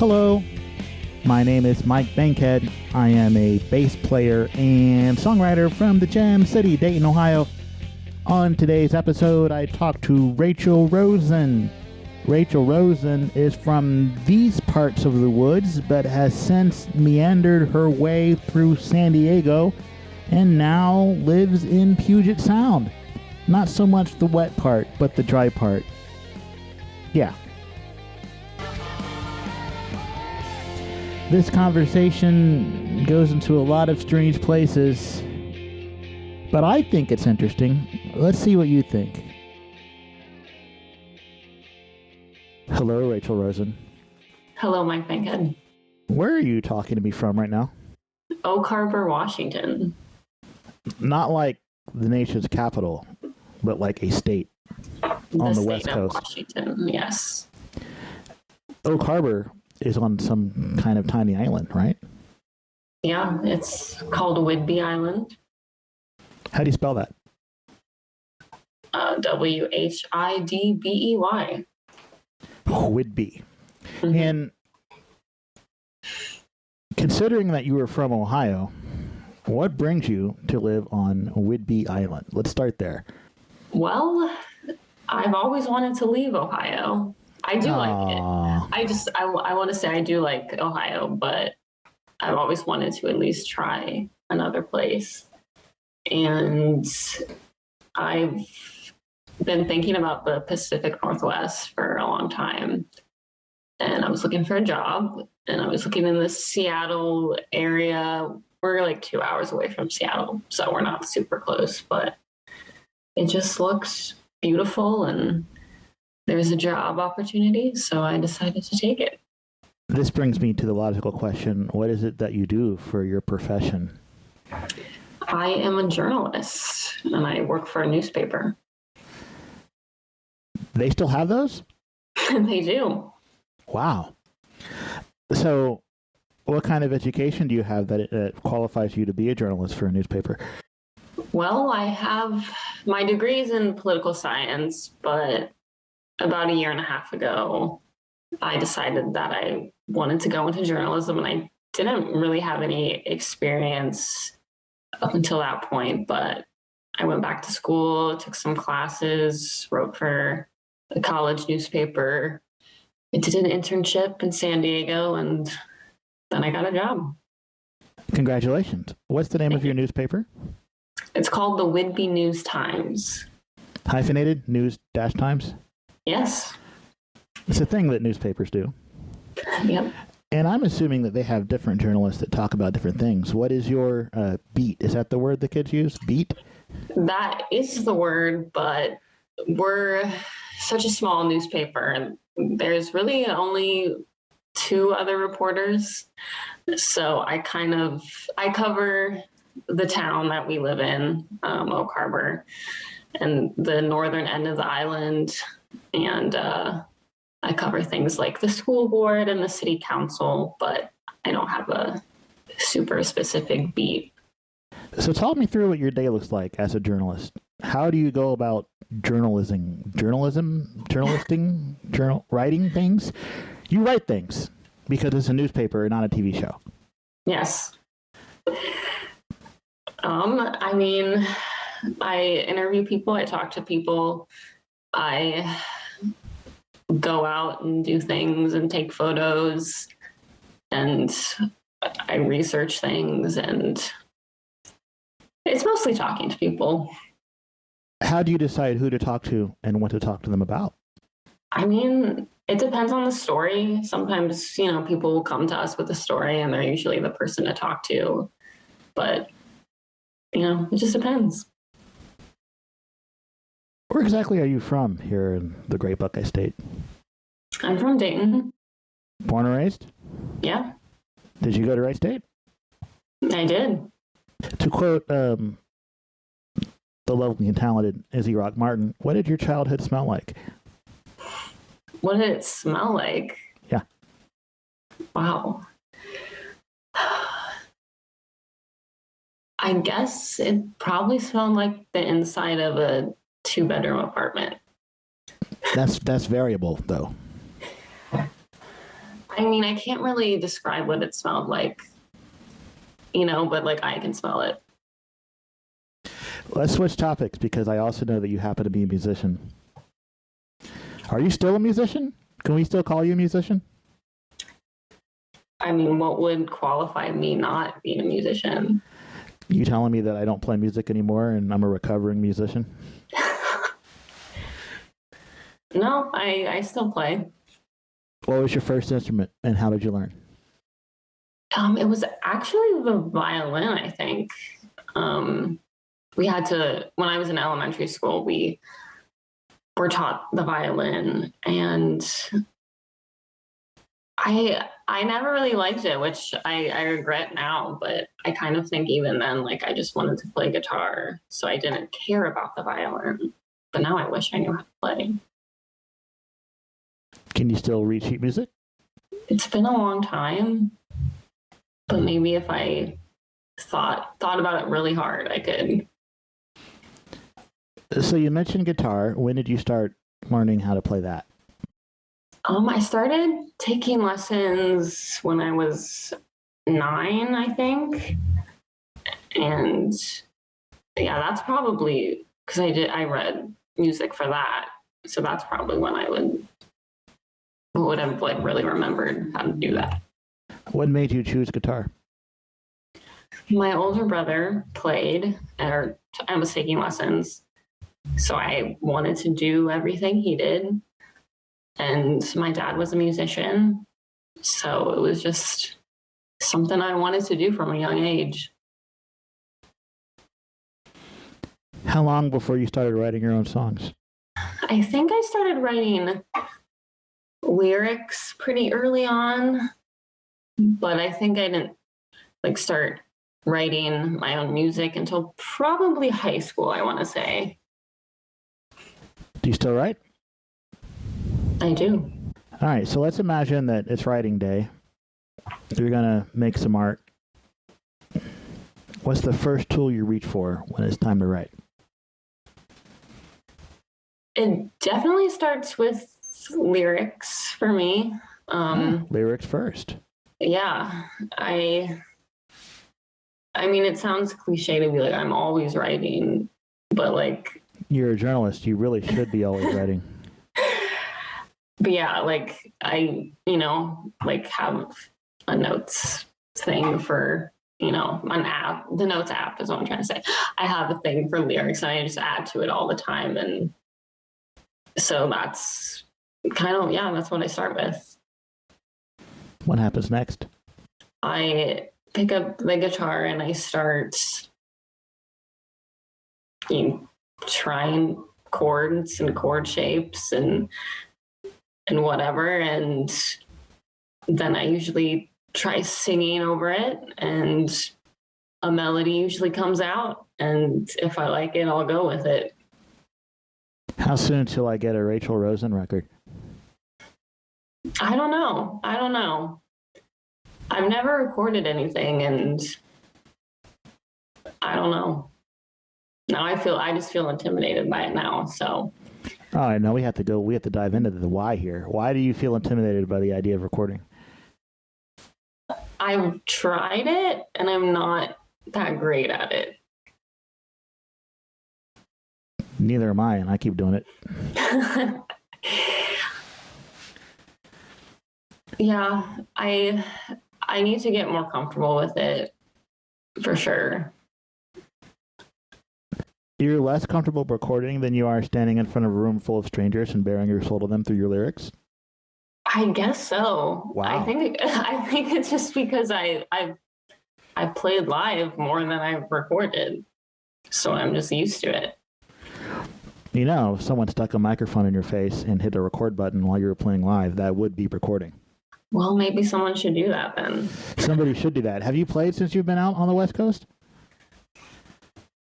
Hello, my name is Mike Bankhead. I am a bass player and songwriter from the Gem City, Dayton, Ohio. On today's episode, I talked to Rachel Rosen. Rachel Rosen is from these parts of the woods, but has since meandered her way through San Diego and now lives in Puget Sound. Not so much the wet part, but the dry part. Yeah. This conversation goes into a lot of strange places, but I think it's interesting. Let's see what you think. Hello, Rachel Rosen. Hello, Mike Bankhead. Where are you talking to me from right now? Oak Harbor, Washington. Not like the nation's capital, but like a state on the West Coast. Washington, yes. Oak Harbor is on some kind of tiny island, right? Yeah, it's called Whidbey Island. How do you spell that? Whidbey. Whidbey. Mm-hmm. And considering that you were from Ohio, what brings you to live on Whidbey Island? Let's start there. Well, I've always wanted to leave Ohio. I do like it. I want to say I do like Ohio, but I've always wanted to at least try another place. And I've been thinking about the Pacific Northwest for a long time. And I was looking for a job, and I was looking in the Seattle area. We're like 2 hours away from Seattle, so we're not super close, but it just looks beautiful, and there's a job opportunity, so I decided to take it. This brings me to the logical question. What is it that you do for your profession? I am a journalist, and I work for a newspaper. They still have those? They do. Wow. So what kind of education do you have that qualifies you to be a journalist for a newspaper? Well, I have my degrees in political science, but about a year and a half ago, I decided that I wanted to go into journalism, and I didn't really have any experience up until that point, but I went back to school, took some classes, wrote for a college newspaper. I did an internship in San Diego, and then I got a job. Congratulations. What's the name of your newspaper? It's called the Whidbey News Times. Hyphenated? News-Times? Yes. It's a thing that newspapers do. Yep. And I'm assuming that they have different journalists that talk about different things. What is your beat? Is that the word the kids use? Beat? That is the word, but we're such a small newspaper, and there's really only 2 other reporters. So I cover the town that we live in, Oak Harbor, and the northern end of the island. And I cover things like the school board and the city council, but I don't have a super specific beat. So talk me through what your day looks like as a journalist. How do you go about writing things? You write things because it's a newspaper, not a TV show. Yes. I mean, I interview people, I talk to people, I go out and do things and take photos, and I research things, and it's mostly talking to people. How do you decide who to talk to and what to talk to them about? I mean, it depends on the story. Sometimes, people will come to us with a story, and they're usually the person to talk to. But, it just depends. Where exactly are you from here in the Great Buckeye State? I'm from Dayton. Born and raised? Yeah. Did you go to Wright State? I did. To quote the lovely and talented Izzy Rock Martin, what did your childhood smell like? What did it smell like? Yeah. Wow. I guess it probably smelled like the inside of a 2-bedroom apartment. That's variable, though. I I mean, I can't really describe what it smelled like, but like I can smell it. Let's switch topics because I also know that you happen to be a musician. Are you still a musician? Can we still call you a musician? I mean, what would qualify me not being a musician? You telling me that I don't play music anymore and I'm a recovering musician? No, I still play. What was your first instrument and how did you learn? It was actually the violin, I think. We had to, when I was in elementary school, we were taught the violin, and I never really liked it, which I regret now, but I kind of think even then, like, I just wanted to play guitar, so I didn't care about the violin. But now I wish I knew how to play. Can you still read sheet music? It's been a long time, but maybe if I thought about it really hard, I could. So you mentioned guitar. When did you start learning how to play that? I started taking lessons when I was 9, I think. And yeah, that's probably because I read music for that. So that's probably when I would have like really remembered how to do that. What made you choose guitar? My older brother played, or I was taking lessons. So I wanted to do everything he did. And my dad was a musician. So it was just something I wanted to do from a young age. How long before you started writing your own songs? I think I started writing lyrics pretty early on, but I think I didn't like start writing my own music until probably high school, I want to say. Do you still write? I do. All right, so let's imagine that it's writing day. You're going to make some art. What's the first tool you reach for when it's time to write? It definitely starts with lyrics for me. Lyrics first. Yeah. I mean, it sounds cliche to be like, I'm always writing, but like... You're a journalist. You really should be always writing. But yeah, like I, like have a notes thing for, an app. The notes app is what I'm trying to say. I have a thing for lyrics and I just add to it all the time. And so that's kind of, that's what I start with. What happens next? I pick up the guitar and I start trying chords and chord shapes and whatever. And then I usually try singing over it and a melody usually comes out. And if I like it, I'll go with it. How soon till I get a Rachel Rosen record? I don't know. I've never recorded anything and I don't know. Now I just feel intimidated by it now. So. All right, now we have to dive into the why here. Why do you feel intimidated by the idea of recording? I've tried it and I'm not that great at it. Neither am I, and I keep doing it. Yeah, I need to get more comfortable with it for sure. You're less comfortable recording than you are standing in front of a room full of strangers and bearing your soul to them through your lyrics? I guess so. Wow. I think it's just because I've played live more than I've recorded, so I'm just used to it. If someone stuck a microphone in your face and hit a record button while you were playing live, that would be recording. Well, maybe someone should do that then. Somebody should do that. Have you played since you've been out on the West Coast?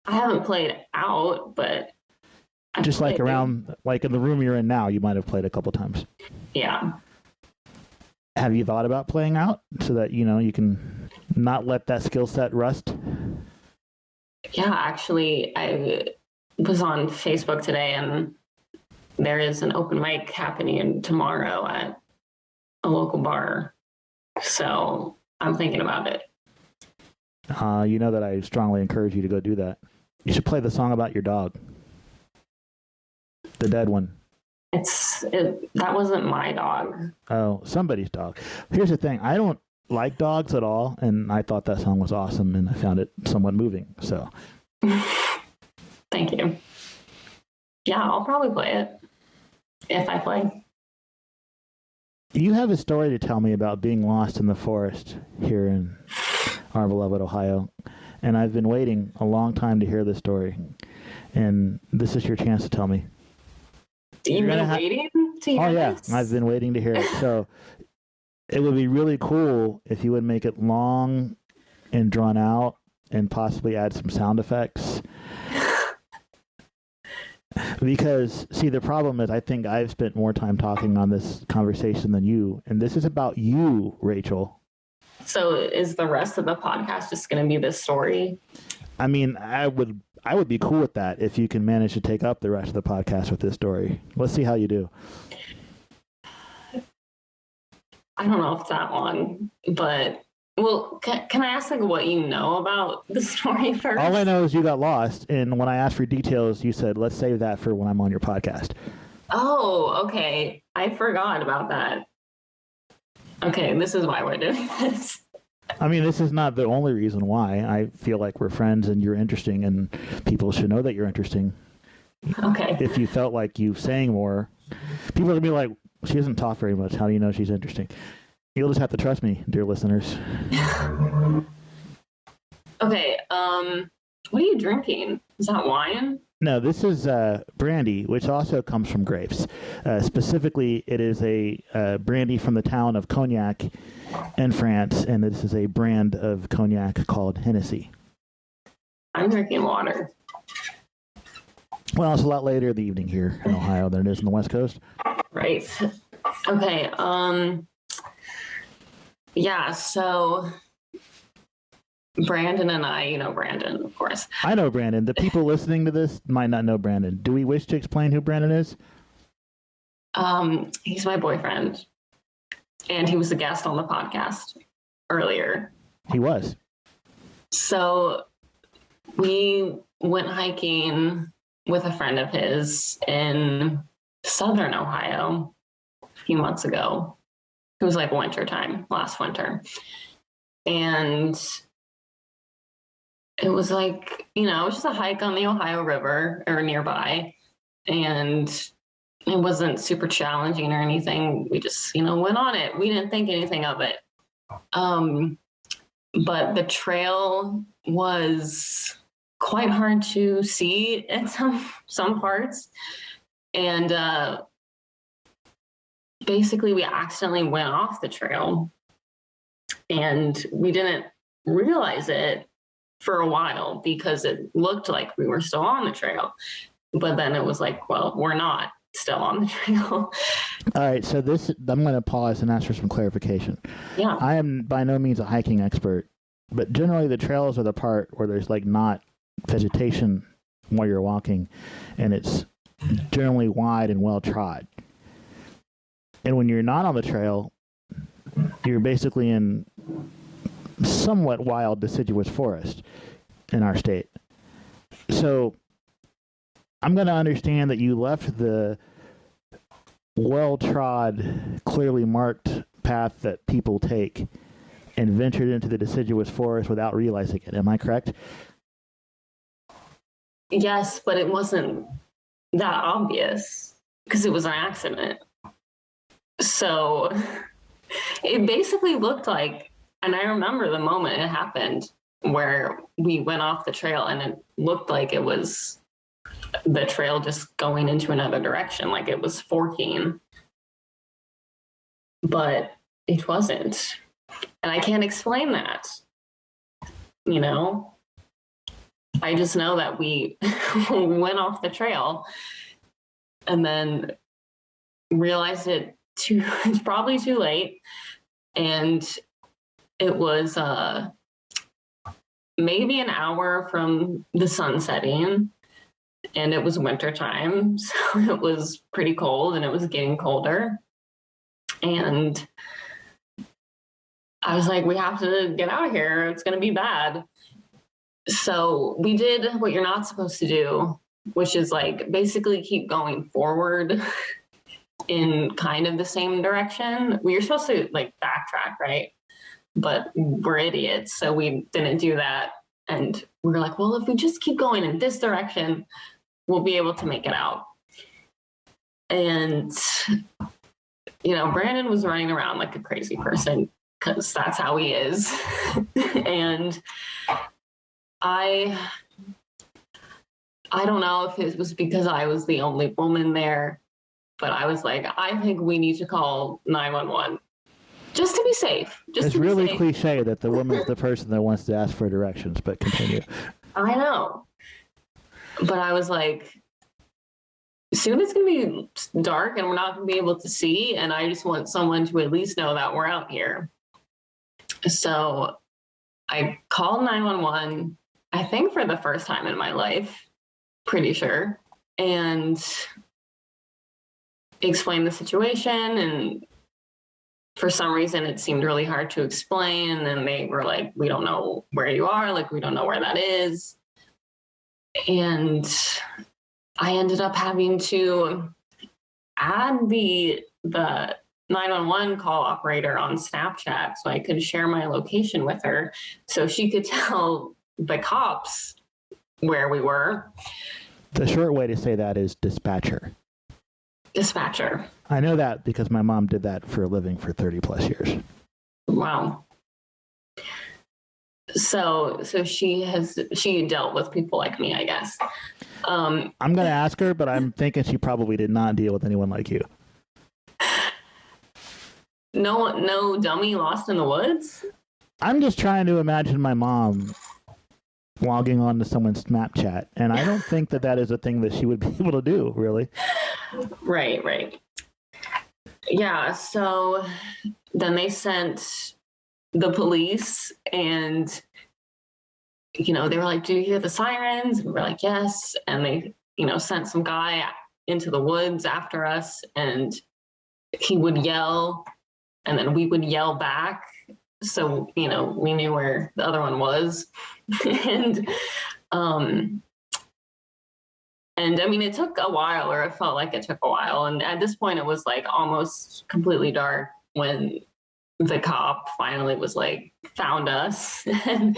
I haven't played out, but just like around, like in the room you're in now, you might have played a couple times. Yeah. Have you thought about playing out so that, you can not let that skill set rust? Yeah, actually, I was on Facebook today and there is an open mic happening tomorrow at a local bar. So I'm thinking about it. You know that I strongly encourage you to go do that. You should play the song about your dog. The dead one. That wasn't my dog. Oh, somebody's dog. Here's the thing. I don't like dogs at all, and I thought that song was awesome, and I found it somewhat moving. So, thank you. Yeah, I'll probably play it if I play. You have a story to tell me about being lost in the forest here in our beloved Ohio, and I've been waiting a long time to hear this story, and this is your chance to tell me. You've been waiting to hear this? I've been waiting to hear it. So it would be really cool if you would make it long and drawn out and possibly add some sound effects. Because, see, the problem is I think I've spent more time talking on this conversation than you, and this is about you, Rachel. So is the rest of the podcast just going to be this story? I mean, I would be cool with that if you can manage to take up the rest of the podcast with this story. Let's see how you do. I don't know if it's that long, but well, can I ask like what you know about the story first? All I know is you got lost, and when I asked for details, you said, let's save that for when I'm on your podcast. Oh, okay. I forgot about that. Okay, this is why we're doing this. I mean, this is not the only reason why. I feel like we're friends and you're interesting, and people should know that you're interesting. Okay. If you felt like you saying more, people would be like, she doesn't talk very much. How do you know she's interesting? You'll just have to trust me, dear listeners. Okay, what are you drinking? Is that wine? No, this is brandy, which also comes from grapes. Specifically, it is a brandy from the town of Cognac in France, and this is a brand of cognac called Hennessy. I'm drinking water. Well, it's a lot later in the evening here in Ohio than it is in the West Coast. Right. Okay. Yeah, so Brandon and I, you know Brandon, of course. I know Brandon. The people listening to this might not know Brandon. Do we wish to explain who Brandon is? He's my boyfriend, and he was a guest on the podcast earlier. He was. So we went hiking with a friend of his in southern Ohio a few months ago. It was like winter time, last winter. And it was like, you know, it was just a hike on the Ohio River or nearby. And it wasn't super challenging or anything. We just, you know, went on it. We didn't think anything of it. But the trail was quite hard to see in some parts. And basically we accidentally went off the trail, and we didn't realize it for a while because it looked like we were still on the trail. But then it was like, well, we're not still on the trail. All right, so I'm going to pause and ask for some clarification. Yeah. I am by no means a hiking expert, but generally the trails are the part where there's like not vegetation while you're walking, and it's generally wide and well trod. And when you're not on the trail, you're basically in somewhat wild deciduous forest in our state. So I'm going to understand that you left the well-trod, clearly marked path that people take and ventured into the deciduous forest without realizing it. Am I correct? Yes, but it wasn't that obvious because it was an accident. So it basically looked like, and I remember the moment it happened where we went off the trail, and it looked like it was the trail just going into another direction, like it was forking. But it wasn't. And I can't explain that. You know? I just know that we went off the trail and then realized it's probably too late. And it was maybe an hour from the sun setting, and it was winter time. So it was pretty cold, and it was getting colder. And I was like, we have to get out of here. It's going to be bad. So we did what you're not supposed to do, which is like basically keep going forward in kind of the same direction. We were supposed to like backtrack, right? But we're idiots. So we didn't do that. And we were like, well, if we just keep going in this direction, we'll be able to make it out. And, Brandon was running around like a crazy person because that's how he is. And I don't know if it was because I was the only woman there, but I was like, I think we need to call 911 just to be safe. It's really cliche that the woman's the person that wants to ask for directions, but continue. I know. But I was like, soon it's going to be dark and we're not going to be able to see. And I just want someone to at least know that we're out here. So I called 911, I think for the first time in my life, pretty sure, and explained the situation. And for some reason, it seemed really hard to explain. And then they were like, we don't know where you are. Like, we don't know where that is. And I ended up having to add the 911 call operator on Snapchat so I could share my location with her so she could tell the cops where we were. The short way to say that is dispatcher. Dispatcher. I know that because my mom did that for a living for 30 plus years. Wow. So she dealt with people like me, I guess. I'm going to ask her, but I'm thinking she probably did not deal with anyone like you. No dummy lost in the woods? I'm just trying to imagine my mom logging on to someone's Snapchat, and I don't think that is a thing that she would be able to do, really. Right. Yeah, so then they sent the police, and they were like, do you hear the sirens? And we're like, yes. And they sent some guy into the woods after us, and he would yell and then we would yell back, so we knew where the other one was. And I mean, it took a while, or it felt like it took a while. And at this point, it was like almost completely dark when the cop finally was like, found us and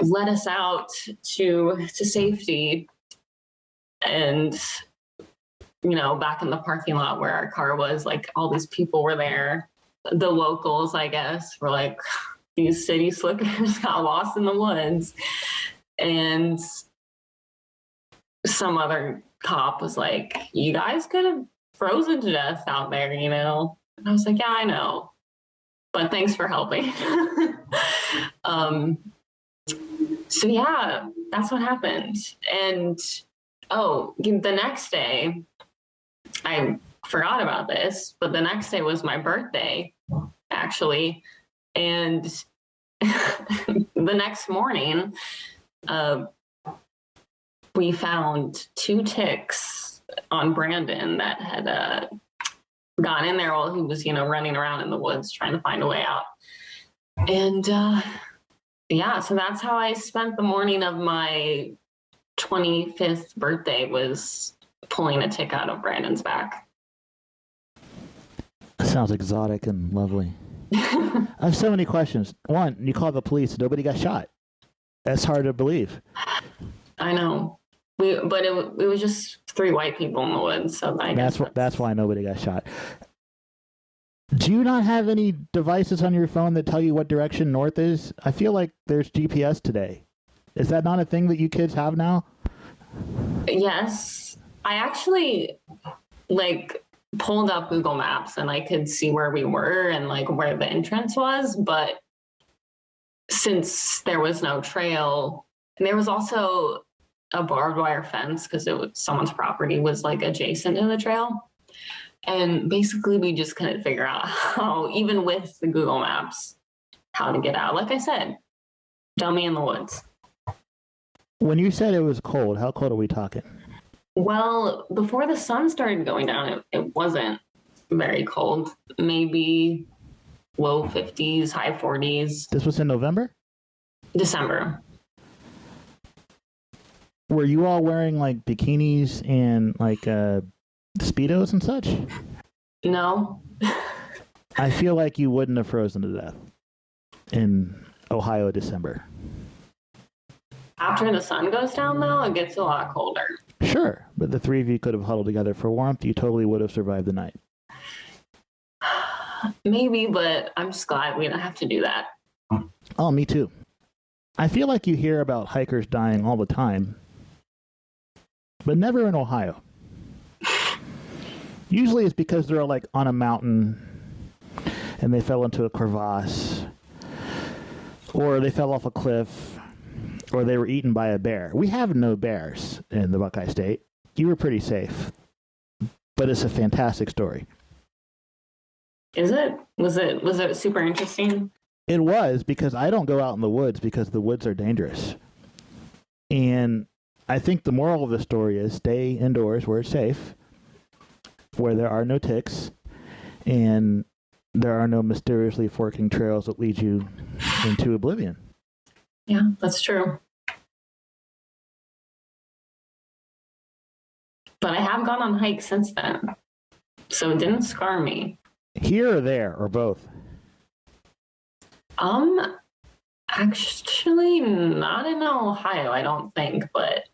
let us out to safety. And, back in the parking lot where our car was, like all these people were there. The locals, I guess, were like, these city slickers got lost in the woods. And some other cop was like, you guys could have frozen to death out there, And I was like, yeah, I know, but thanks for helping. So yeah, that's what happened. And the next day, I forgot about this, but the next day was my birthday, actually. And the next morning, we found 2 ticks on Brandon that had gone in there while he was, running around in the woods trying to find a way out. And so that's how I spent the morning of my 25th birthday, was pulling a tick out of Brandon's back. Sounds exotic and lovely. I have so many questions. One, you call the police, nobody got shot. That's hard to believe. I know. But it was just 3 white people in the woods, so I guess that's why nobody got shot. Do you not have any devices on your phone that tell you what direction north is? I feel like there's GPS today. Is that not a thing that you kids have now? Yes. I actually pulled up Google Maps and I could see where we were and where the entrance was, but since there was no trail, and there was also a barbed wire fence because it was someone's property was adjacent to the trail. And basically we just couldn't figure out how, even with the Google Maps, how to get out. Like I said, dummy in the woods. When you said it was cold, how cold are we talking? Well, before the sun started going down, it wasn't very cold. Maybe low 50s, high 40s. This was in November? December. Were you all wearing like bikinis and like Speedos and such? No. I feel like you wouldn't have frozen to death in Ohio December. After the sun goes down, though, it gets a lot colder. Sure, but the three of you could have huddled together for warmth. You totally would have survived the night. Maybe, but I'm just glad we don't have to do that. Oh, me too. I feel like you hear about hikers dying all the time, but never in Ohio. Usually it's because they're like on a mountain and they fell into a crevasse, or they fell off a cliff, or they were eaten by a bear. We have no bears in the Buckeye State. You were pretty safe, but it's a fantastic story. Is it? Was it super interesting? It was, because I don't go out in the woods because the woods are dangerous. And I think the moral of the story is stay indoors where it's safe, where there are no ticks, and there are no mysteriously forking trails that lead you into oblivion. Yeah, that's true. But I have gone on hikes since then, so it didn't scar me. Here or there, or both? Actually, not in Ohio, I don't think, but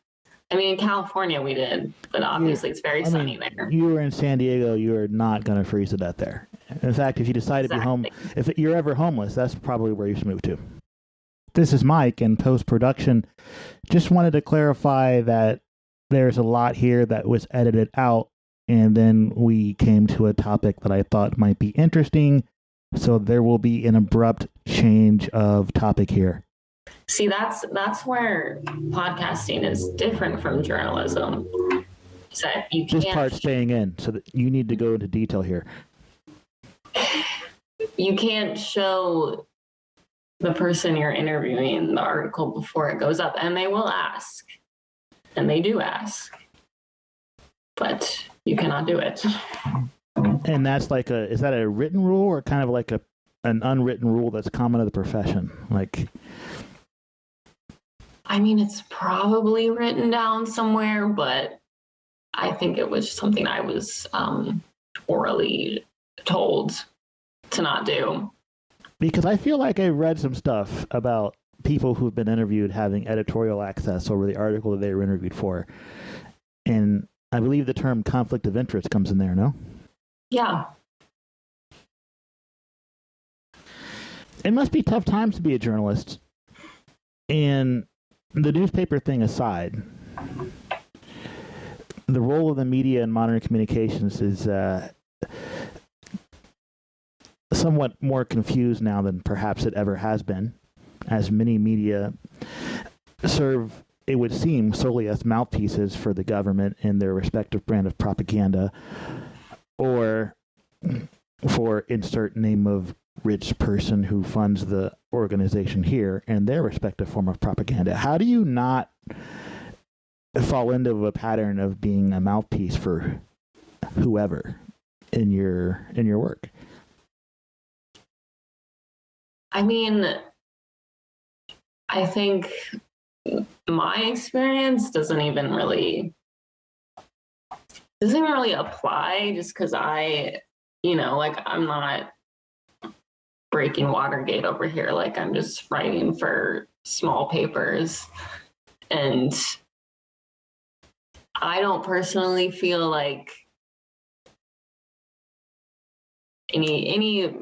I mean, in California we did, but obviously it's very sunny there. You were in San Diego, you are not going to freeze to death there. In fact, if you decide to be home, if you're ever homeless, that's probably where you should move to. This is Mike in post-production. Just wanted to clarify that there's a lot here that was edited out, and then we came to a topic that I thought might be interesting. So there will be an abrupt change of topic here. See, that's where podcasting is different from journalism. So you can't, this part's staying in, so that you need to go into detail here. You can't show the person you're interviewing the article before it goes up, and they will ask, and they do ask, but you cannot do it. And that's like is that a written rule or kind of like an unwritten rule that's common to the profession? Like, I mean, it's probably written down somewhere, but I think it was something I was orally told to not do. Because I feel like I read some stuff about people who've been interviewed having editorial access over the article that they were interviewed for. And I believe the term conflict of interest comes in there, no? Yeah. It must be tough times to be a journalist. And the newspaper thing aside, the role of the media in modern communications is somewhat more confused now than perhaps it ever has been, as many media serve, it would seem, solely as mouthpieces for the government in their respective brand of propaganda, or for insert name of rich person who funds the organization here and their respective form of propaganda. How do you not fall into a pattern of being a mouthpiece for whoever in your work? I mean, I think my experience doesn't even really apply, just because I'm not breaking Watergate over here. Like, I'm just writing for small papers, and I don't personally feel like any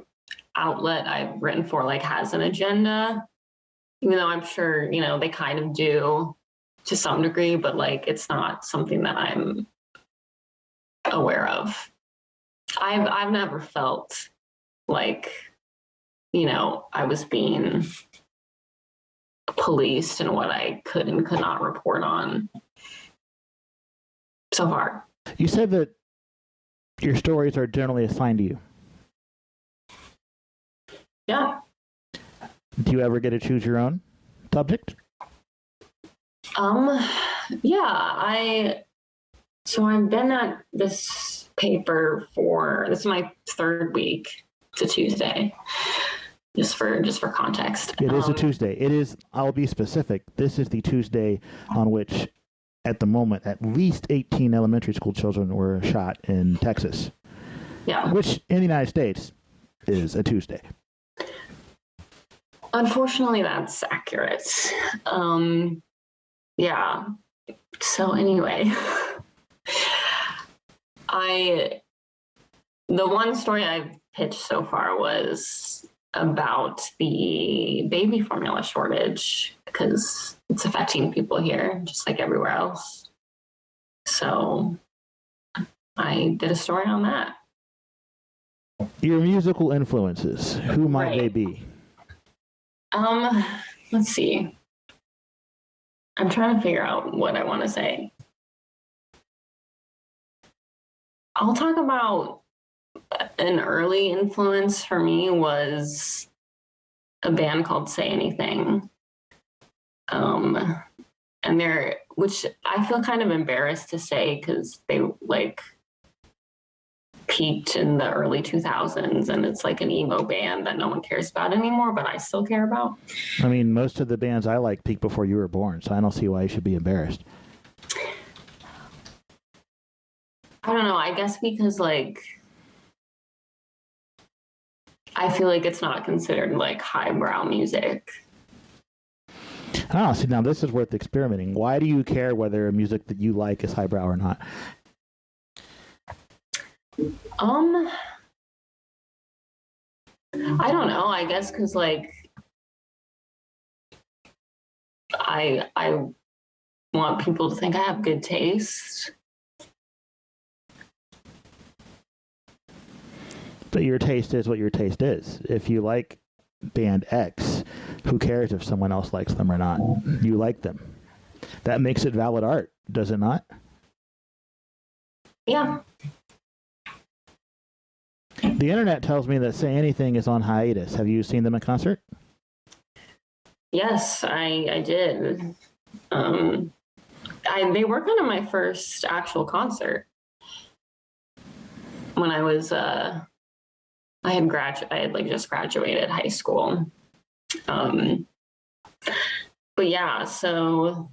outlet I've written for like has an agenda, even though I'm sure, they kind of do to some degree, but like, it's not something that I'm aware of. I've never felt like, I was being policed in what I could and could not report on so far. You said that your stories are generally assigned to you. Yeah. Do you ever get to choose your own subject? Yeah, so I've been at this paper this is my third week. It's a Tuesday. Just for context. It is a Tuesday. It is, I'll be specific, this is the Tuesday on which, at the moment, at least 18 elementary school children were shot in Texas. Yeah. Which, in the United States, is a Tuesday. Unfortunately, that's accurate. Yeah. So anyway, the one story I've pitched so far was about the baby formula shortage, because it's affecting people here just like everywhere else. So I did a story on that. Your musical influences, who might they be? Let's see. I'm trying to figure out what I want to say. I'll talk about an early influence for me was a band called Say Anything. And which I feel kind of embarrassed to say because they like peaked in the early 2000s and it's like an emo band that no one cares about anymore, but I still care about. I mean, most of the bands I like peaked before you were born, so I don't see why you should be embarrassed. I don't know. I guess because like I feel like it's not considered like highbrow music. Oh, see, now this is worth experimenting. Why do you care whether music that you like is highbrow or not? I don't know. I guess because like I want people to think I have good taste. But your taste is what your taste is. If you like band X, who cares if someone else likes them or not? You like them. That makes it valid art, does it not? Yeah. The internet tells me that Say Anything is on hiatus. Have you seen them in concert? Yes, I did. They were kind of my first actual concert when I was I had like just graduated high school. But yeah, so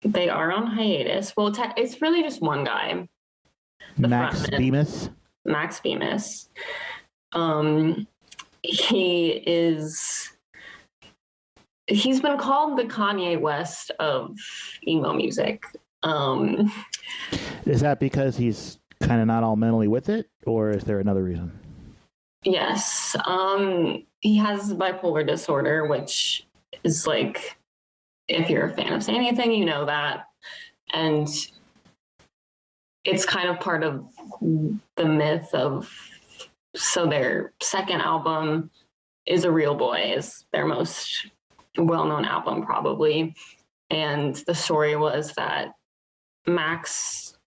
they are on hiatus. Well, it's really just one guy. Max Bemis. Max Bemis. He's been called the Kanye West of emo music. Is that because he's kind of not all mentally with it, or is there another reason? Yes. He has bipolar disorder, which is like, if you're a fan of Say Anything, you know that. And it's kind of part of the myth of, so their second album is A Real Boy, is their most well-known album probably. And the story was that Max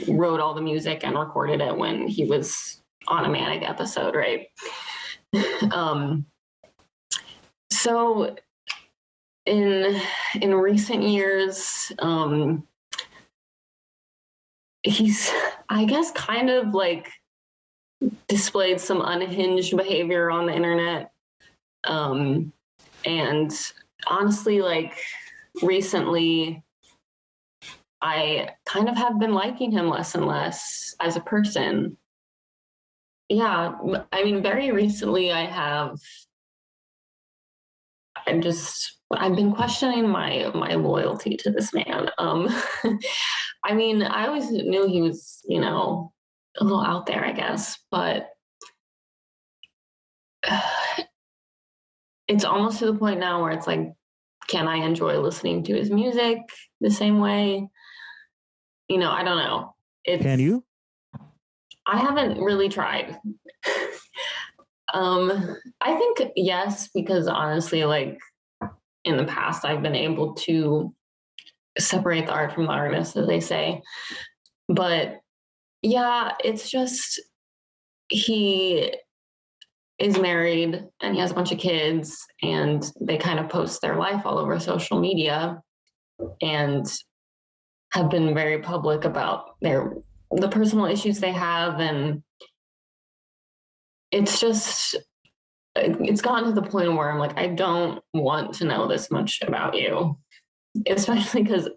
wrote all the music and recorded it when he was on a manic episode, right? So in recent years, he's, I guess, kind of like displayed some unhinged behavior on the internet. And honestly, like recently, I kind of have been liking him less and less as a person. Yeah, I mean, very recently I've been questioning my loyalty to this man. I mean, I always knew he was, a little out there, I guess, but it's almost to the point now where it's like, can I enjoy listening to his music the same way? I don't know. Can you? I haven't really tried. I think yes, because honestly, like in the past, I've been able to separate the art from the artist, as they say. But yeah, it's just he is married and he has a bunch of kids and they kind of post their life all over social media and have been very public about the personal issues they have. And it's just, it's gotten to the point where I'm like, I don't want to know this much about you, especially because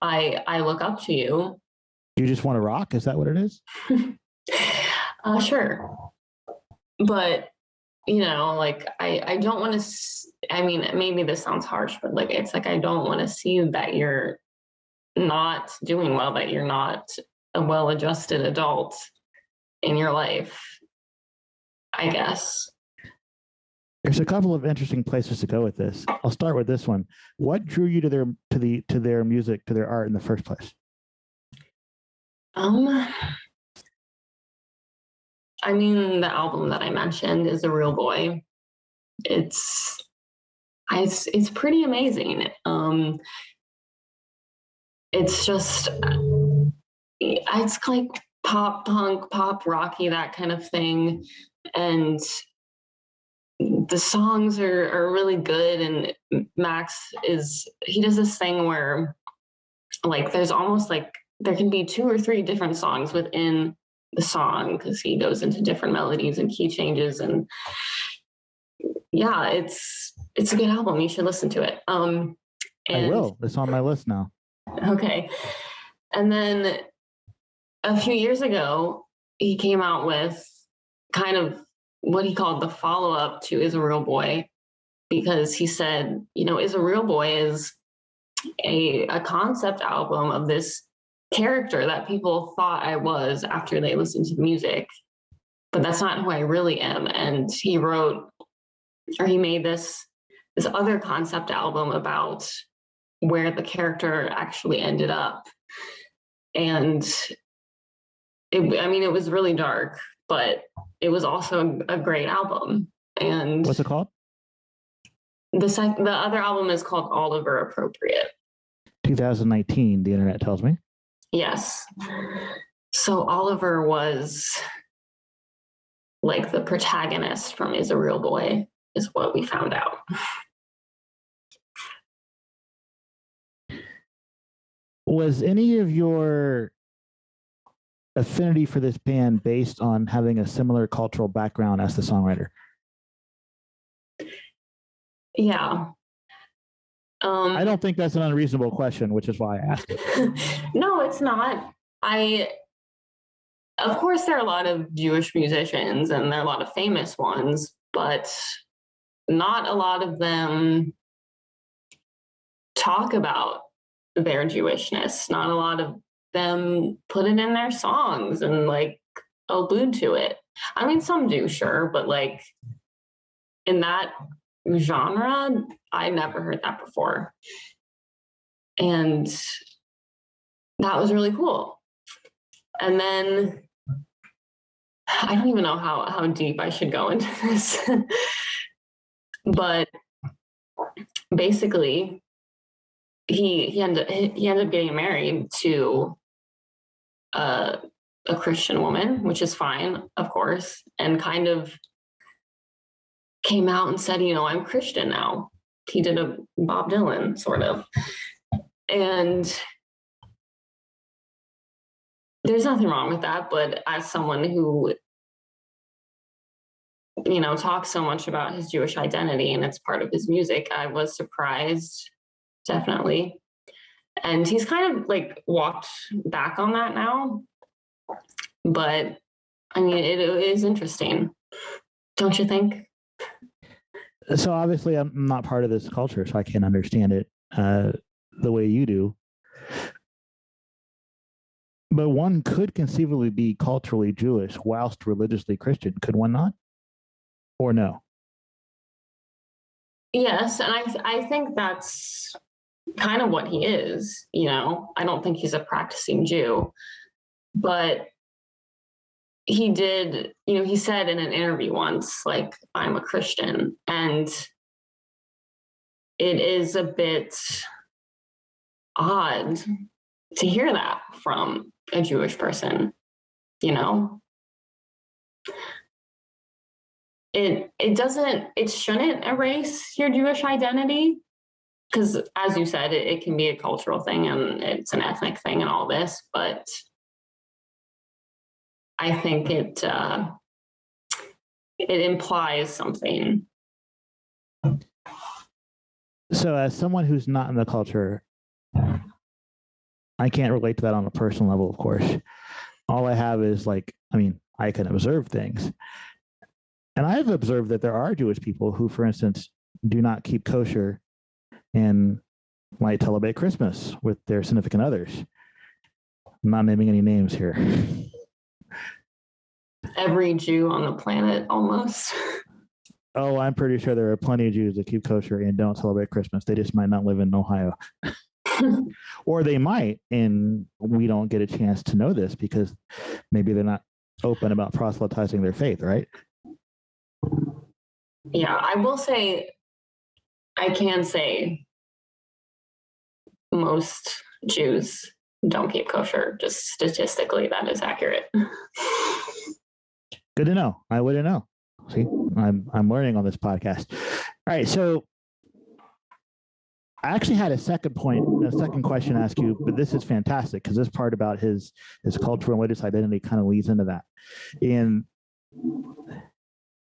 I look up to you. You just want to rock? Is that what it is? Sure. But, you know, like, I don't want to, I mean, maybe this sounds harsh, but like, it's like, I don't want to see that you're not doing well, that you're not a well-adjusted adult in your life, I guess. There's a couple of interesting places to go with this. I'll start with this one. What drew you to their music, to their art in the first place? I mean, the album that I mentioned Is a Real Boy. It's pretty amazing. It's just, it's like pop punk, pop rocky, that kind of thing. And the songs are really good. And Max he does this thing where like there's almost like there can be 2 or 3 different songs within the song because he goes into different melodies and key changes. And yeah, it's a good album. You should listen to it. And I will. It's on my list now. Okay. And then a few years ago, he came out with kind of what he called the follow-up to Is a Real Boy, because he said, you know, Is a Real Boy is a concept album of this character that people thought I was after they listened to the music, but that's not who I really am. And he made this other concept album about where the character actually ended up. And it was really dark, but it was also a great album. And what's it called? The other album is called Oliver Appropriate. 2019, the internet tells me. Yes. So Oliver was like the protagonist from Is a Real Boy, is what we found out. Was any of your affinity for this band based on having a similar cultural background as the songwriter? Yeah. I don't think that's an unreasonable question, which is why I asked it. No, it's not. Of course, there are a lot of Jewish musicians and there are a lot of famous ones, but not a lot of them talk about their Jewishness. Not a lot of them put it in their songs and like allude to it. I mean, some do, sure, but like in that genre, I never heard that before. And that was really cool. And then I don't even know how deep I should go into this. But basically, he ended up getting married to a Christian woman, which is fine, of course, and kind of came out and said, you know, I'm Christian now. He did a Bob Dylan sort of. And there's nothing wrong with that, but as someone who, you know, talks so much about his Jewish identity and it's part of his music, I was surprised, definitely. And he's kind of like walked back on that now. But I mean, it is interesting, don't you think? So obviously I'm not part of this culture, so I can't understand it the way you do. But one could conceivably be culturally Jewish whilst religiously Christian, could one not? Or no? Yes, and I think that's kind of what he is, you know. I don't think he's a practicing Jew, but he did, you know, he said in an interview once, like, I'm a Christian. And it is a bit odd to hear that from a Jewish person, you know? It shouldn't erase your Jewish identity, because as you said, it can be a cultural thing and it's an ethnic thing and all this, but I think it implies something. So as someone who's not in the culture, I can't relate to that on a personal level, of course. All I have is I can observe things. And I've observed that there are Jewish people who, for instance, do not keep kosher and might celebrate Christmas with their significant others. I'm not naming any names here. Every Jew on the planet, almost. Oh, I'm pretty sure there are plenty of Jews that keep kosher and don't celebrate Christmas. They just might not live in Ohio. Or they might, and we don't get a chance to know this because maybe they're not open about proselytizing their faith, right? Yeah, I can say most Jews don't keep kosher. Just statistically, that is accurate. Good to know. I wouldn't know. See, I'm learning on this podcast. All right, so I actually had a second question to ask you, but this is fantastic because this part about his cultural and religious identity kind of leads into that. And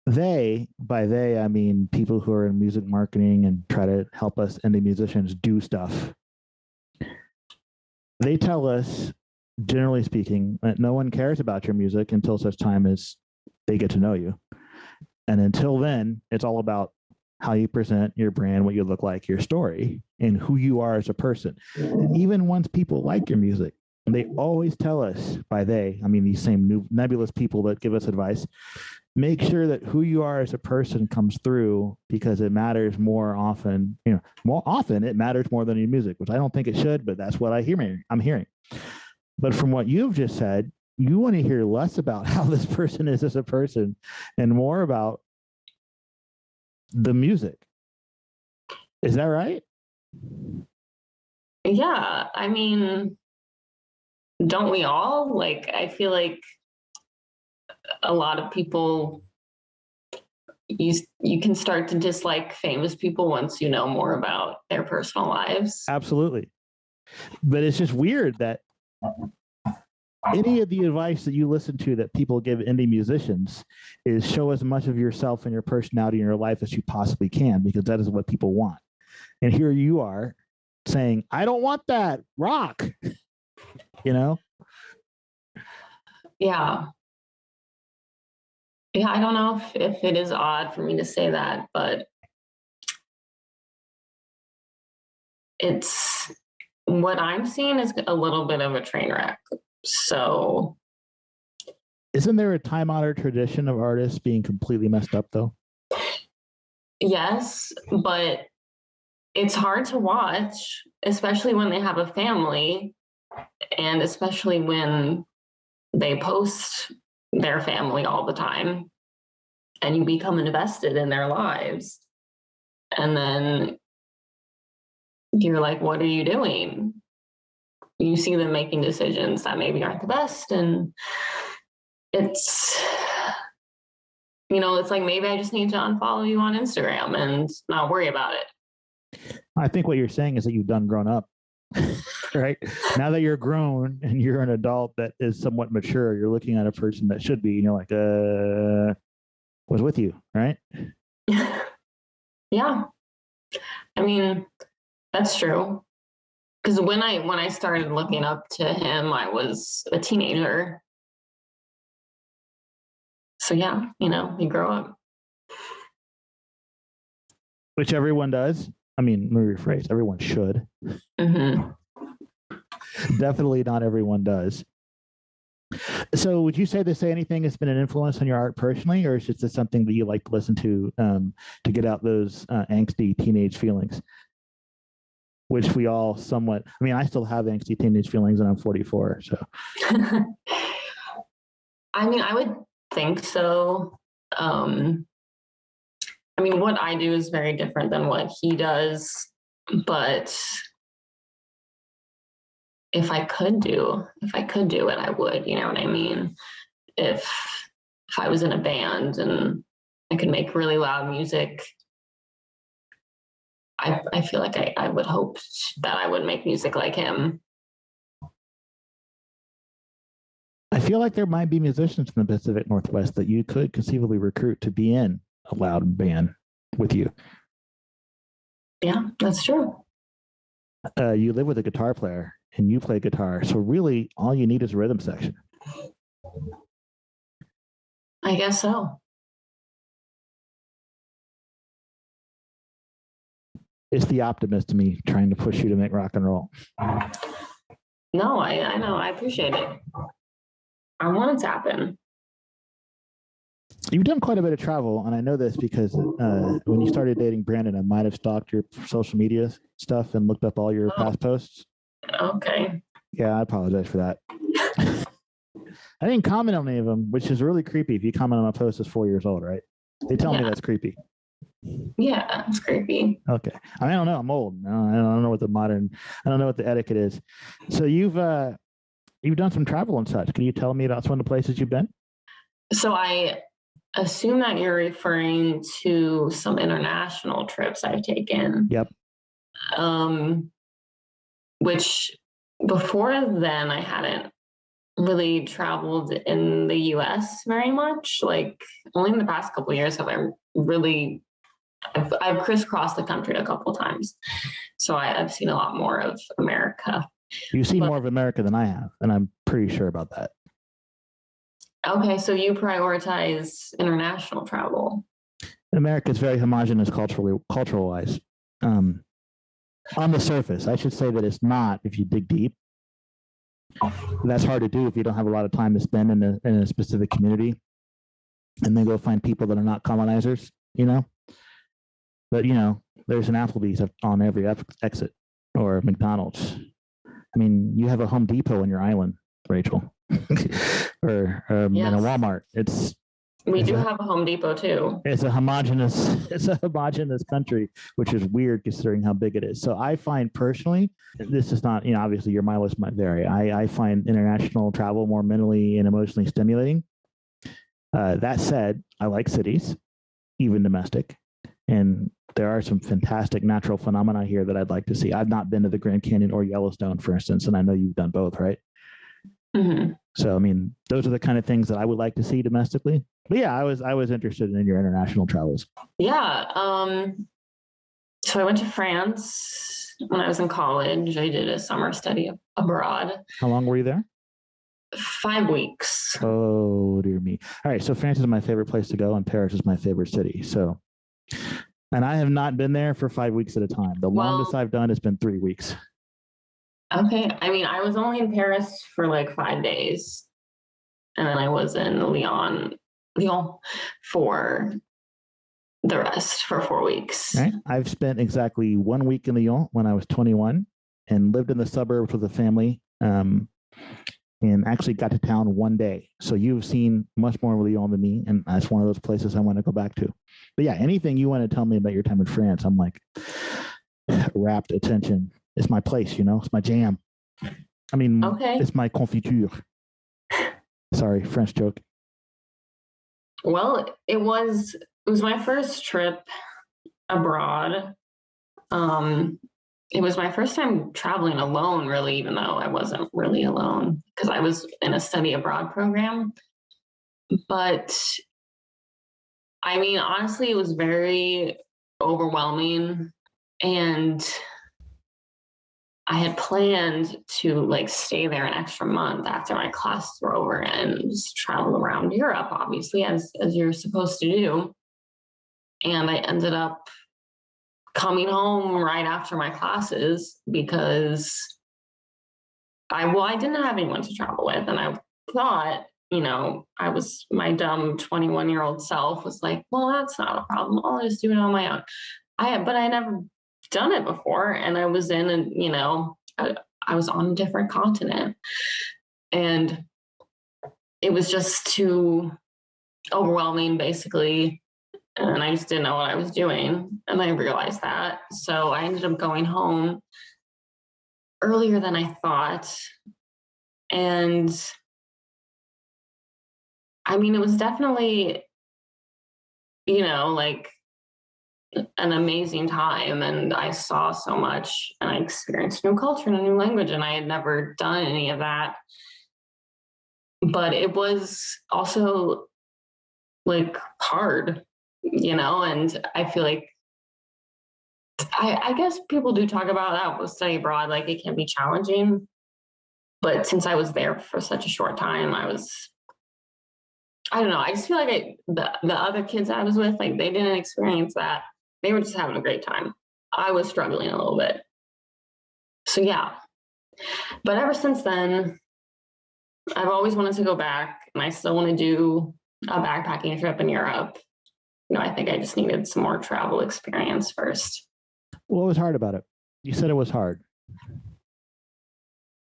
by they, I mean people who are in music marketing and try to help us indie musicians do stuff. They tell us, generally speaking, that no one cares about your music until such time as they get to know you. And until then, it's all about how you present your brand, what you look like, your story, and who you are as a person. And even once people like your music, they always tell us, by they, I mean these same new nebulous people that give us advice, make sure that who you are as a person comes through because it matters more often. More often it matters more than your music, which I don't think it should, but that's what I'm hearing. But from what you've just said, you want to hear less about how this person is as a person and more about the music. Is that right? Yeah, I mean, don't we all? I feel like a lot of people, you can start to dislike famous people once you know more about their personal lives. Absolutely. But it's just weird that any of the advice that you listen to that people give indie musicians is show as much of yourself and your personality in your life as you possibly can, because that is what people want. And here you are saying, I don't want that, rock, Yeah. Yeah, I don't know if it is odd for me to say that, but it's what I'm seeing is a little bit of a train wreck. So, isn't there a time-honored tradition of artists being completely messed up, though? Yes, but it's hard to watch, especially when they have a family, and especially when they post their family all the time, and you become invested in their lives. And then you're like, what are you doing? You see them making decisions that maybe aren't the best. And it's like, maybe I just need to unfollow you on Instagram and not worry about it. I think what you're saying is that you've done grown up, right? Now that you're grown and you're an adult that is somewhat mature, you're looking at a person that should be, and you're like, was with you, right? Yeah. I mean, that's true. Because when I started looking up to him, I was a teenager. So yeah, you grow up. Which everyone does. I mean, let me rephrase. Everyone should. Mm-hmm. Definitely not everyone does. So would you say to say anything has been an influence on your art personally, or is it just something that you like to listen to get out those angsty teenage feelings? Which we all somewhat, I mean, I still have angsty teenage feelings and I'm 44, so. I mean, I would think so. I mean, what I do is very different than what he does, but if I could do it, I would, you know what I mean? If I was in a band and I could make really loud music, I feel like I would hope that I would make music like him. I feel like there might be musicians in the Pacific Northwest that you could conceivably recruit to be in a loud band with you. Yeah, that's true. You live with a guitar player and you play guitar. So really all you need is a rhythm section. I guess so. It's the optimist in me trying to push you to make rock and roll. No, I know. I appreciate it. I want it to happen. You've done quite a bit of travel, and I know this because when you started dating Brandon, I might have stalked your social media stuff and looked up all your past posts. Okay. Yeah, I apologize for that. I didn't comment on any of them, which is really creepy. If you comment on a post that's 4 years old, right? They tell me that's creepy. Yeah, it's creepy. Okay. I don't know. I'm old. I don't know what I don't know what the etiquette is. So you've done some travel and such. Can you tell me about some of the places you've been? So I assume that you're referring to some international trips I've taken. Yep. Which before then I hadn't really traveled in the US very much. Like only in the past couple of years have I really I've crisscrossed the country a couple of times. So I've seen a lot more of America. You've seen more of America than I have, and I'm pretty sure about that. Okay, so you prioritize international travel. America is very homogenous cultural wise. On the surface, I should say that it's not if you dig deep. That's hard to do if you don't have a lot of time to spend in a specific community and then go find people that are not colonizers, you know? But, you know, there's an Applebee's on every exit or McDonald's. I mean, you have a Home Depot on your island, Rachel, or Yes. in a Walmart. We do have a Home Depot too. It's a homogenous country, which is weird considering how big it is. So I find personally, this is not, you know, obviously your mileage might vary. I find international travel more mentally and emotionally stimulating. That said, I like cities, even domestic, and there are some fantastic natural phenomena here that I'd like to see. I've not been to the Grand Canyon or Yellowstone, for instance, and I know you've done both, right? Mm-hmm. So, I mean, those are the kind of things that I would like to see domestically. But yeah, I was interested in your international travels. Yeah. So I went to France when I was in college. I did a summer study abroad. How long were you there? 5 weeks. Oh, dear me. All right. So France is my favorite place to go, and Paris is my favorite city. So, and I have not been there for 5 weeks at a time. The longest I've done has been 3 weeks. Okay. I mean, I was only in Paris for like 5 days. And then I was in Lyon for the rest for 4 weeks. Right. I've spent exactly 1 week in Lyon when I was 21 and lived in the suburbs with a family and actually got to town one day. So you've seen much more of Lyon than me. And that's one of those places I want to go back to. But yeah, anything you want to tell me about your time in France, I'm like rapt attention. It's my place, you know, it's my jam. I mean, It's my confiture. Sorry, French joke. Well, it was my first trip abroad. It was my first time traveling alone, really, even though I wasn't really alone because I was in a study abroad program. But I mean, honestly, it was very overwhelming. And I had planned to like stay there an extra month after my classes were over and just travel around Europe, obviously, as you're supposed to do. And I ended up coming home right after my classes because I didn't have anyone to travel with. And I thought, you know, my dumb 21-year-old self was like, well, that's not a problem. I'll just do it on my own. But I never done it before. And I was I was on a different continent and it was just too overwhelming, basically. And I just didn't know what I was doing. And I realized that. So I ended up going home earlier than I thought. And I mean, it was definitely, you know, like an amazing time. And I saw so much and I experienced new culture and a new language. And I had never done any of that but it was also like hard, and I feel like I guess people do talk about that with study abroad, like it can be challenging. But since I was there for such a short time, I don't know. I just feel like the other kids I was with, like they didn't experience that. They were just having a great time. I was struggling a little bit. So yeah. But ever since then, I've always wanted to go back, and I still want to do a backpacking trip in Europe. I think I just needed some more travel experience first. What was hard about it? You said it was hard.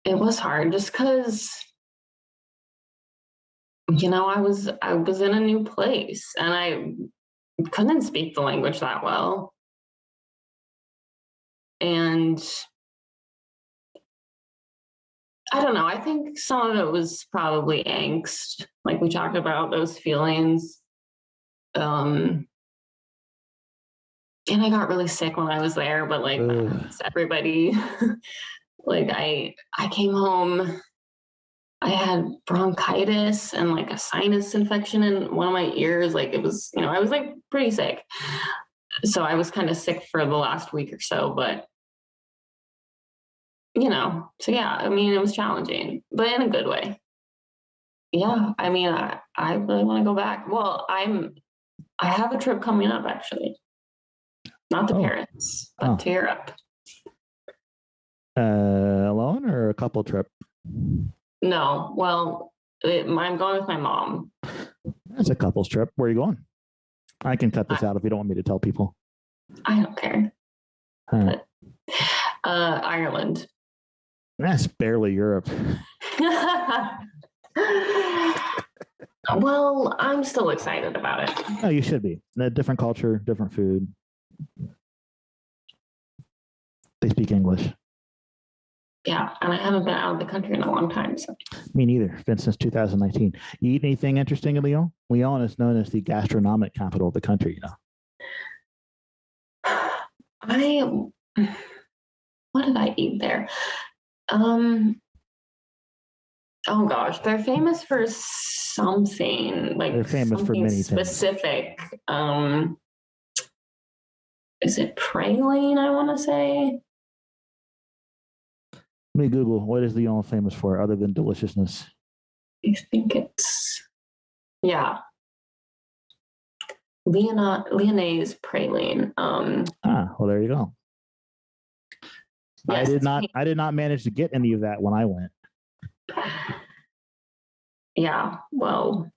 It was hard just because, I was in a new place and I couldn't speak the language that well. And I don't know, I think some of it was probably angst, like we talked about those feelings. And I got really sick when I was there, but like that's everybody. Like I came home, I had bronchitis and like a sinus infection in one of my ears. Like it was, I was like pretty sick. So I was kind of sick for the last week or so, but so yeah, I mean, it was challenging, but in a good way. Yeah. I mean, I really want to go back. Well, I have a trip coming up actually, not to Paris, but to Europe. Alone or a couple trip? No, well, I'm going with my mom. That's a couple's trip. Where are you going? I can cut this out if you don't want me to tell people. I don't care. But, Ireland. That's barely Europe. Well, I'm still excited about it. Oh, you should be. A different culture, different food. They speak English. Yeah, and I haven't been out of the country in a long time. So. Me neither. Been since 2019. You eat anything interesting in Lyon? Lyon is known as the gastronomic capital of the country. What did I eat there? Oh gosh, they're famous for something. Like they're famous for many specific. Things. Is it praline? I want to say. Let me Google, what is Lyon famous for other than deliciousness? I think it's, yeah. Lyonnaise praline. Well, there you go. Yes, I did not manage to get any of that when I went. Yeah, well,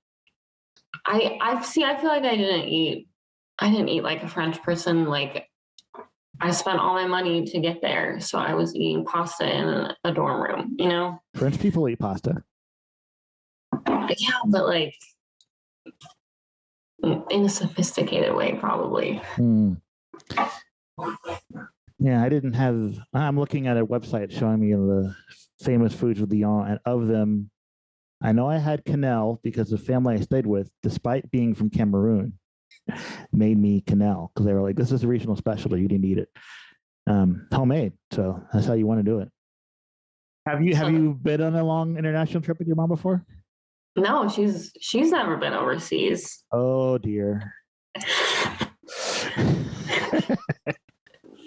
I feel like I didn't eat like a French person. Like I spent all my money to get there, so I was eating pasta in a dorm room, French people eat pasta. Yeah, but like in a sophisticated way, probably. Yeah, I'm looking at a website showing me the famous foods of Lyon, and of them, I know I had quenelle because the family I stayed with, despite being from Cameroon, made me quenelle because they were like, this is a regional specialty. You didn't eat it. Homemade. So that's how you want to do it. Have you been on a long international trip with your mom before? No, she's never been overseas. Oh dear.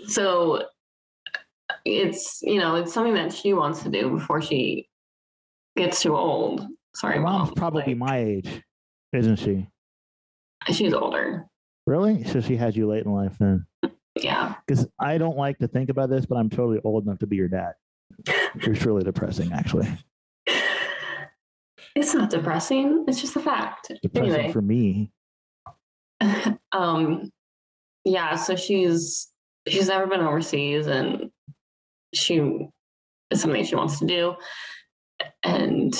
So it's something that she wants to do before she gets too old. Sorry, your mom's probably my age, isn't she? She's older. Really? So she has you late in life then? Yeah. Because I don't like to think about this, but I'm totally old enough to be your dad. It's really depressing, actually. It's not depressing. It's just a fact. Depressing for me. Yeah. So she's never been overseas, and it's something she wants to do, and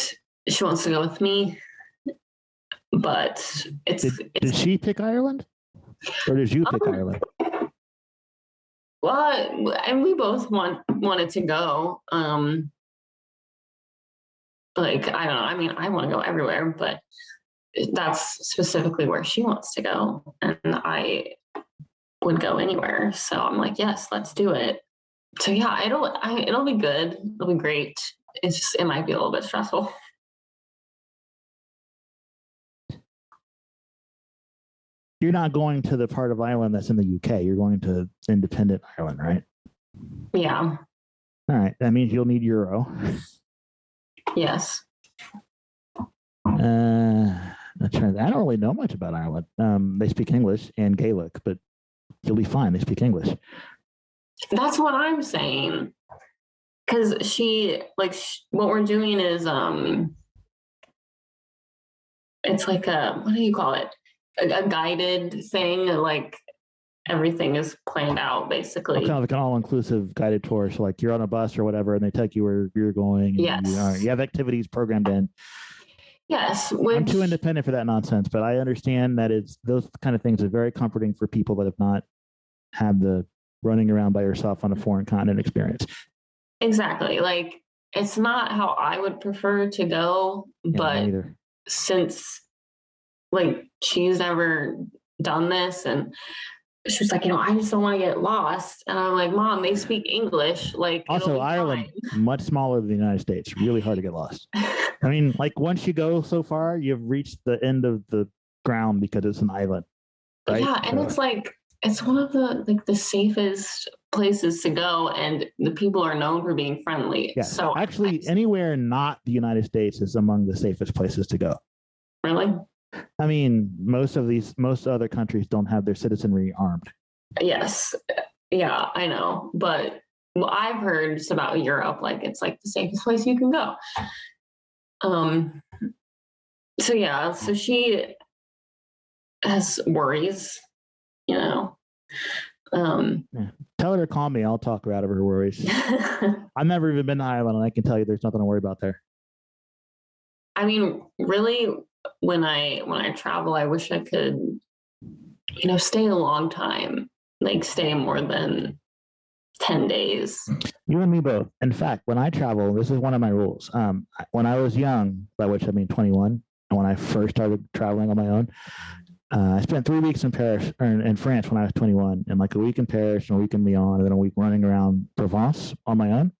she wants to go with me. But did she pick Ireland, or did you pick Ireland? Well, and we both wanted to go. Like, I don't know. I mean, I want to go everywhere, but that's specifically where she wants to go. And I would go anywhere. So I'm like, yes, let's do it. So yeah, it'll be good. It'll be great. It might be a little bit stressful. You're not going to the part of Ireland that's in the UK. You're going to independent Ireland, right? Yeah. All right. That means you'll need euro. Yes. I don't really know much about Ireland. They speak English and Gaelic, but you'll be fine. They speak English. That's what I'm saying. Because what we're doing is, it's like what do you call it? A guided thing. Like everything is planned out, basically. Kind of like an all-inclusive guided tour. So like you're on a bus or whatever, and they take you where you're going. And yes. You have activities programmed in. Yes. I'm too independent for that nonsense, but I understand that those kind of things are very comforting for people that have not had the running around by yourself on a foreign continent experience. Exactly. Like it's not how I would prefer to go, but since like she's never done this and she was like, I just don't want to get lost. And I'm like, Mom, they speak English. Like also Ireland, much smaller than the United States, really hard to get lost. I mean, like once you go so far, you've reached the end of the ground because it's an island. Right? Yeah, and it's like it's one of the safest places to go, and the people are known for being friendly. Yes. So actually, anywhere not the United States is among the safest places to go. Really? I mean, most other countries don't have their citizenry armed. Yes. Yeah, I know. But I've heard just about Europe, like it's like the safest place you can go. So yeah, so she has worries, Yeah. Tell her to call me. I'll talk her out of her worries. I've never even been to Ireland, and I can tell you there's nothing to worry about there. I mean, really, when I travel, I wish I could, stay a long time, like stay more than 10 days. You and me both. In fact, when I travel, this is one of my rules. When I was young, by which I mean 21, and when I first started traveling on my own, I spent 3 weeks in Paris or in France when I was 21, and like a week in Paris and a week in Lyon, and then a week running around Provence on my own.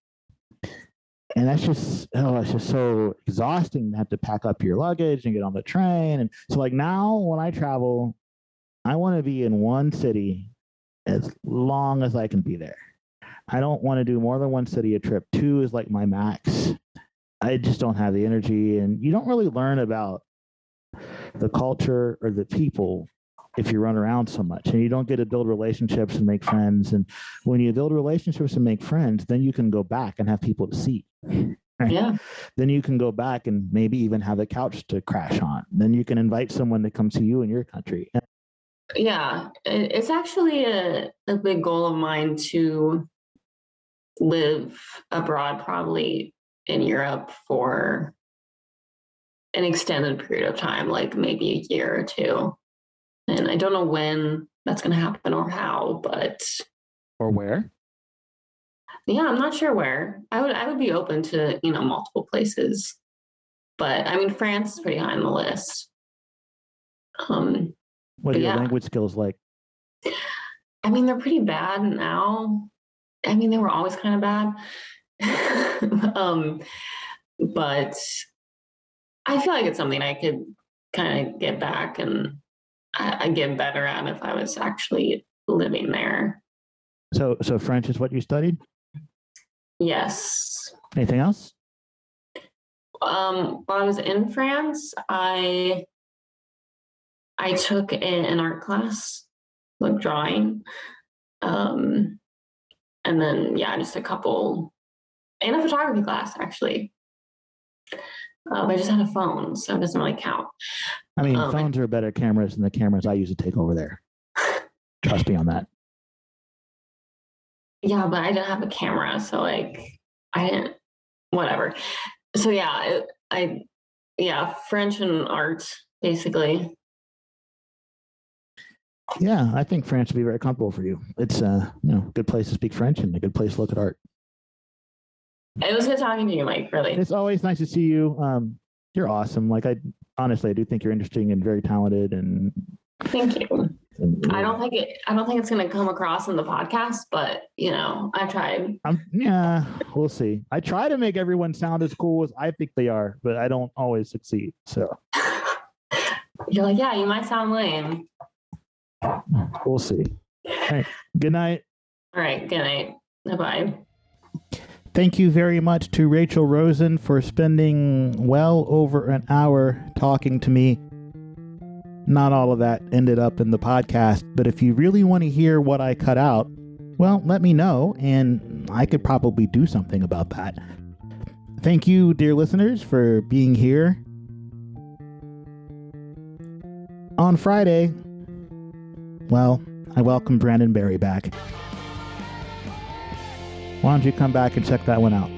And that's just, it's just so exhausting to have to pack up your luggage and get on the train. And so like now when I travel, I want to be in one city as long as I can be there. I don't want to do more than one city a trip. 2 is like my max. I just don't have the energy. And you don't really learn about the culture or the people if you run around so much, and you don't get to build relationships and make friends. And when you build relationships and make friends, then you can go back and have people to see. Right? Yeah. Then you can go back and maybe even have a couch to crash on. Then you can invite someone to come see you in your country. Yeah, it's actually a big goal of mine to live abroad, probably in Europe for an extended period of time, like maybe a year or 2. And I don't know when that's going to happen or how, but or where. Yeah, I'm not sure where. I would be open to multiple places, but I mean France is pretty high on the list. What are your language skills like? I mean, they're pretty bad now. I mean, they were always kind of bad. But I feel like it's something I could kind of get back and I get better at if I was actually living there. So French is what you studied? Yes. Anything else? While I was in France, I took an art class, like drawing. And then, just a couple, and a photography class, actually. I just had a phone, so it doesn't really count. I mean, phones are better cameras than the cameras I used to take over there. Trust me on that. Yeah, but I didn't have a camera, so like I didn't, whatever. So French and art, basically. Yeah, I think France would be very comfortable for you. It's a good place to speak French and a good place to look at art. It was good talking to you, Mike, really. It's always nice to see you. You're awesome. Like I do think you're interesting and very talented. And thank you. I don't think it's going to come across in the podcast, but I tried. We'll see. I try to make everyone sound as cool as I think they are, but I don't always succeed. So you're like, yeah, you might sound lame. We'll see. All right. Good night. All right. Good night. Bye-bye. Thank you very much to Rachel Rosen for spending well over an hour talking to me. Not all of that ended up in the podcast, but if you really want to hear what I cut out, well, let me know, and I could probably do something about that. Thank you, dear listeners, for being here. On Friday, well, I welcome Brandon Berry back. Why don't you come back and check that one out?